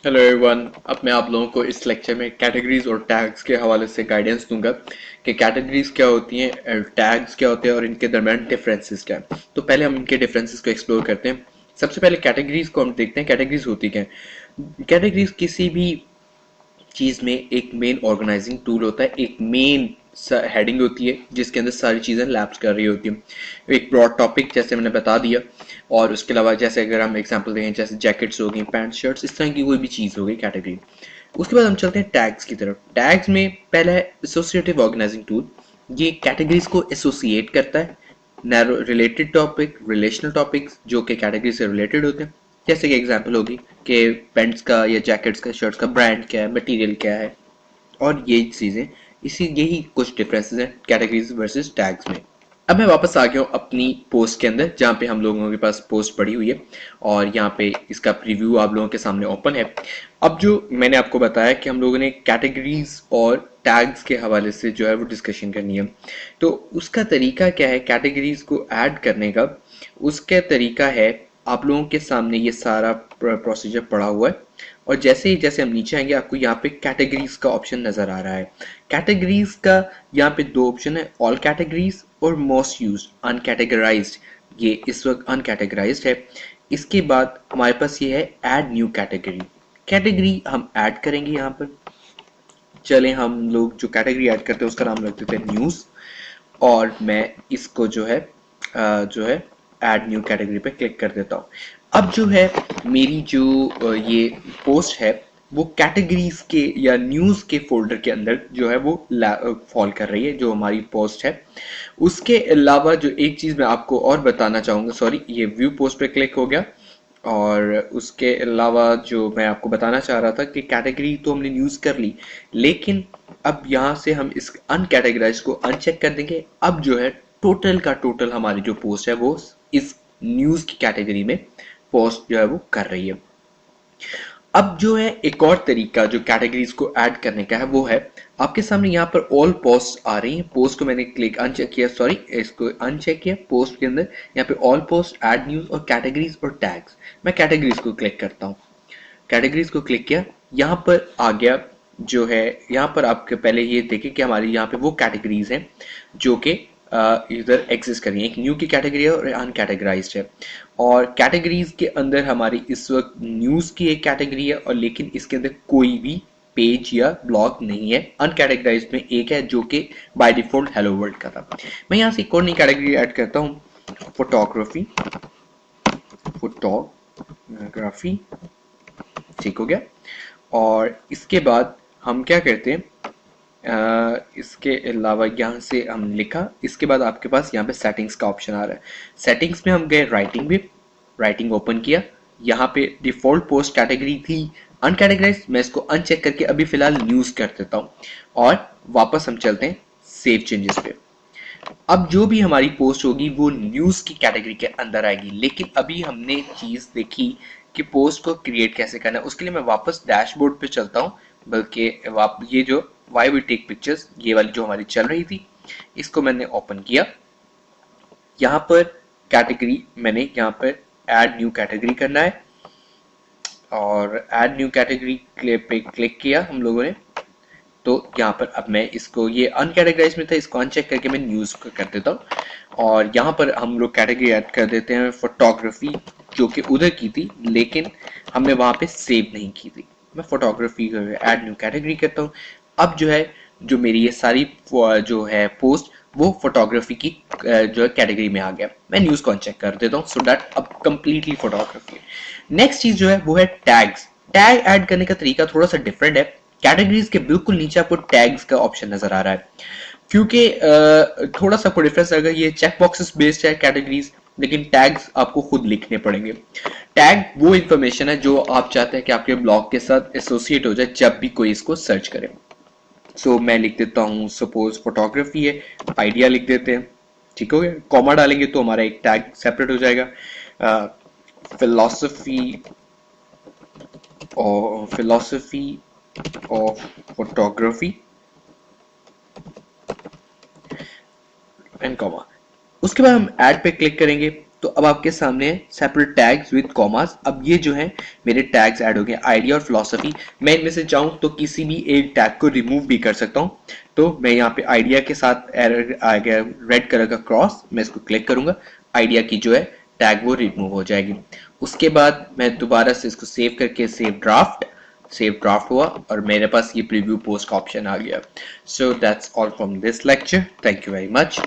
Hello everyone. अब मैं आप लोगों को इस लेक्चर में कैटेगरीज और टैग्स के हवाले से गाइडेंस दूंगा कि कैटेगरीज क्या होती हैं, टैग्स क्या होते हैं और इनके दरम्यान डिफरेंसेस क्या हैं। तो पहले हम इनके डिफरेंसेस को एक्सप्लोर करते हैं। सबसे पहले कैटेगरीज को हम देखते हैं। कैटेगरीज होती क्या हैं? कैटेगरीज किसी भी चीज में एक मेन ऑर्गेनाइजिंग टूल होता है, एक मेन हेडिंग होती है जिसके अंदर सारी चीजें लैप्स कर रही होती हैं। एक ब्रॉड टॉपिक जैसे मैंने बता दिया, और उसके अलावा जैसे अगर हम एग्जांपल दें जैसे जैकेट्स हो गई, पैंट शर्ट्स, इस तरह की कोई भी चीज हो गई कैटेगरी। उसके बाद हम चलते हैं टैग्स की तरफ। टैग्स में पहला है एसोसिएटिव ऑर्गेनाइजिंग टूल। ये कैटेगरीज को एसोसिएट करता है। Narrow related topic, relational topics जो कि कैटेगरी से रिलेटेड होते हैं। जैसे कि एग्जांपल होगी कि पेंट्स का या जैकेट्स का, शर्ट्स का ब्रांड क्या है, मटेरियल क्या है, और ये चीजें। यही कुछ डिफरेंसेस हैं कैटेगरीज वर्सेस टैग्स में। अब मैं वापस आ गया हूँ अपनी पोस्ट के अंदर, जहाँ पे हम लोगों के पास पोस्ट पड़ी हुई है और यहाँ पे इसका प्रीव्यू आप लोगों के सामने ओपन है। अब जो मैंने आपको बताया कि हम लोगों ने कैटेगरीज और टैग्स के हवाले से जो है वो डिस्कशन करनी है, तो उसका तरीका क्या है कैटेगरीज को ऐड करने का? उसका तरीका है, आप लोगों के सामने ये सारा प्रोसीजर पड़ा हुआ है, और जैसे ही जैसे हम नीचे आएंगे आपको यहाँ पे कैटेगरीज का ऑप्शन नजर आ रहा है। कैटेगरीज का यहाँ पे दो ऑप्शन है, ऑल कैटेगरीज और मोस्ट यूज्ड अनकैटेगराइज्ड। ये इस वक्त अनकैटेगराइज्ड है। इसके बाद हमारे पास ये है ऐड न्यू कैटेगरी। कैटेगरी हम ऐड करेंगे यहाँ पर। चले हम लोग जो कैटेगरी ऐड करते हैं उसका नाम रख देते हैं न्यूज, और मैं इसको जो है ऐड न्यू कैटेगरी पे क्लिक कर देता हूँ। अब जो है मेरी जो ये पोस्ट है वो कैटेगरीज के या न्यूज के फोल्डर के अंदर जो है वो फॉल कर रही है, जो हमारी पोस्ट है। उसके अलावा जो एक चीज मैं आपको और बताना चाहूंगा, सॉरी ये व्यू पोस्ट पे क्लिक हो गया। और उसके अलावा जो मैं आपको बताना चाह रहा था कि कैटेगरी तो हमने न्यूज कर ली, लेकिन अब यहाँ से हम इस अनकैटेगराइज को अनचेक कर देंगे। अब जो है टोटल का टोटल हमारी जो पोस्ट है वो इस न्यूज की कैटेगरी में पोस्ट जो है वो कर रही है। अब जो है एक और तरीका जो कैटेगरीज को ऐड करने का है वो है, आपके सामने यहाँ पर ऑल पोस्ट आ रही है। पोस्ट को मैंने क्लिक अनचेक किया, सॉरी इसको अनचेक किया। पोस्ट के अंदर यहाँ पे ऑल पोस्ट, ऐड न्यूज और कैटेगरीज और टैग्स। मैं कैटेगरीज को क्लिक करता हूँ। कैटेगरीज को क्लिक किया, यहाँ पर आ गया जो है। यहाँ पर आपके पहले ये देखें कि हमारी यहाँ पे वो कैटेगरीज हैं जो कि इधर एग्जिस्ट कर रही है। एक न्यू की कैटेगरी है और अनकैटेगराइज्ड है। और कैटेगरीज के अंदर हमारी इस वक्त न्यूज की एक कैटेगरी है, और लेकिन इसके अंदर कोई भी पेज या ब्लॉग नहीं है। अनकैटेगराइज्ड में एक है जो कि बाय डिफॉल्ट हेलो वर्ल्ड का था। मैं यहाँ से एक और नई कैटेगरी ऐड करता हूँ, फोटोग्राफी। फोटोग्राफी ठीक हो गया। और इसके बाद हम क्या करते हैं, इसके अलावा यहाँ से हम लिखा, इसके बाद आपके पास यहाँ पे सेटिंग्स का ऑप्शन आ रहा है। सेटिंग्स में हम गए राइटिंग भी, राइटिंग ओपन किया। यहाँ पे डिफॉल्ट पोस्ट कैटेगरी थी अनकैटेगराइज्ड, मैं इसको अनचेक करके अभी फिलहाल न्यूज कर देता हूँ। और वापस हम चलते हैं सेव चेंजेस पे। अब जो भी हमारी पोस्ट होगी वो न्यूज की कैटेगरी के अंदर आएगी, लेकिन अभी हमने चीज देखी कि पोस्ट को क्रिएट कैसे करना है। उसके लिए मैं वापस डैशबोर्ड पे चलता हूँ, बल्कि ये जो वाई वी टेक पिक्चर्स, ये वाली जो हमारी चल रही थी, इसको मैंने ओपन किया। यहाँ पर कैटेगरी मैंने यहाँ पर ऐड न्यू कैटेगरी करना है, और ऐड न्यू कैटेगरी पे क्लिक किया हम लोगों ने। तो यहाँ पर अब मैं इसको, ये अनकैटेगराइज में था, इसको अनचेक करके मैं न्यूज कर देता हूँ। और यहाँ पर हम लोग कैटेगरी ऐड कर देते हैं फोटोग्राफी, जो कि उधर की थी लेकिन हमने वहां पे सेव नहीं की थी। मैं फोटोग्राफी ऐड न्यू कैटेगरी करता हूँ। अब जो है जो मेरी ये सारी जो है पोस्ट वो फोटोग्राफी की जो है कैटेगरी में आ गया। मैं न्यूज को अनचेक कर देता हूँ सो दैट अब कंप्लीटली फोटोग्राफी। नेक्स्ट चीज जो है वो है टैग्स। टैग ऐड करने का तरीका थोड़ा सा डिफरेंट है। कैटेगरीज के बिल्कुल नीचे आपको टैग्स का ऑप्शन नजर आ रहा है, क्योंकि थोड़ा सा आपको डिफरेंस अगर ये चेक बॉक्सेस बेस्ड है कैटेगरीज, लेकिन टैग्स आपको खुद लिखने पड़ेंगे। टैग वो इंफॉर्मेशन है जो आप चाहते हैं कि आपके ब्लॉग के साथ एसोसिएट हो जाए जब भी कोई इसको सर्च करे। सो मैं लिख देता हूँ, सपोज फोटोग्राफी है, आइडिया लिख देते हैं, ठीक हो गया। कॉमा डालेंगे तो हमारा एक टैग सेपरेट हो जाएगा। फिलोसफी और philosophy of photography and comma. उसके बाद हम ऐड पे क्लिक करेंगे। तो अब आपके सामने सेपरेट टैग्स विद कॉमास। अब ये जो है मेरे टैग्स ऐड हो गए, आइडिया और फिलॉसफी। मैं इनमें से चाहूँ तो किसी भी एक टैग को रिमूव भी कर सकता हूँ। तो मैं यहाँ पे आइडिया के साथ एरर आ गया रेड कलर का क्रॉस, मैं इसको क्लिक करूंगा, आइडिया की जो है टैग वो रिमूव हो जाएगी। उसके बाद मैं दोबारा से इसको सेव करके सेव ड्राफ्ट हुआ और मेरे पास ये प्रीव्यू पोस्ट का ऑप्शन आ गया। So that's all from this lecture, thank you very much.